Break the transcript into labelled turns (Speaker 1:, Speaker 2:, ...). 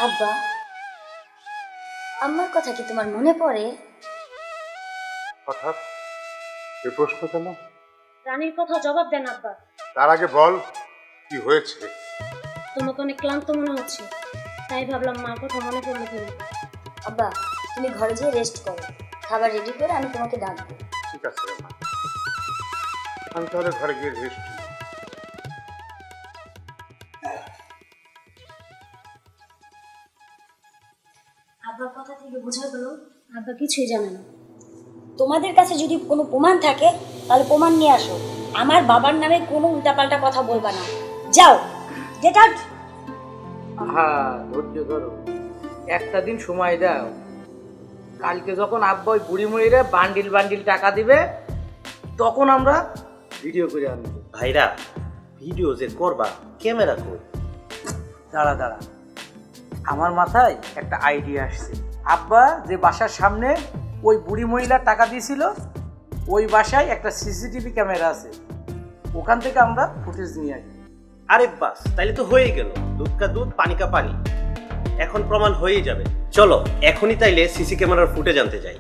Speaker 1: আব্বা, আম্মার কথা কি তোমার মনে পড়ে?
Speaker 2: হঠাৎ এ প্রশ্ন কেন?
Speaker 3: রানীর কথা জবাব দেন আব্বা।
Speaker 2: তার আগে বল কি হয়েছে।
Speaker 3: তোমাকে অনেক ক্লান্ত মনে হচ্ছে, তাই ভাবলাম মার কথা মনে পড়লো কিনা।
Speaker 1: আব্বা, তুমি ঘরে যেয়ে রেস্ট করো, খাবার রেডি করে আমি তোমাকে ডাকবো।
Speaker 2: ঠিক আছে রে মা, আমি তাহলে ঘরে গিয়ে রেস্ট।
Speaker 3: আব্বার কথা থেকে বোঝা গেল আব্বা কিছুই জানে না।
Speaker 1: তোমাদের কাছে যদি কোনো প্রমাণ থাকে তাহলে প্রমাণ নিয়ে আসো। আমার বাবার নামে কোনো উল্টাপাল্টা কথা বলবা না। যাও, গেট আউট।
Speaker 4: হ্যাঁ, ধৈর্য ধরো, একটা দিন সময় দাও। কালকে যখন আব্বা ওই বুড়ি মুড়িরে বান্ডিল বান্ডিল টাকা দিবে, তখন আমরা ভিডিও করে আনবো।
Speaker 5: ভাইরা, ভিডিও যে করবা ক্যামেরা কই?
Speaker 4: দাঁড়া দাঁড়া, আমার মাথায় একটা আইডিয়া আসছে। আব্বা যে বাসার সামনে ওই বুড়ি মহিলার টাকা দিয়েছিল, ওই বাসায় একটা সিসিটিভি ক্যামেরা আছে, ওখান থেকে আমরা ফুটেজ নিয়ে আসি।
Speaker 5: আরে বাস, তাইলে তো হয়ে গেল। দুধ কা দুধ, পানি কা পানি। এখন প্রমাণ হয়েই যাবে। চলো এখনই তাইলে সিসি ক্যামেরার ফুটেজ আনতে যাই।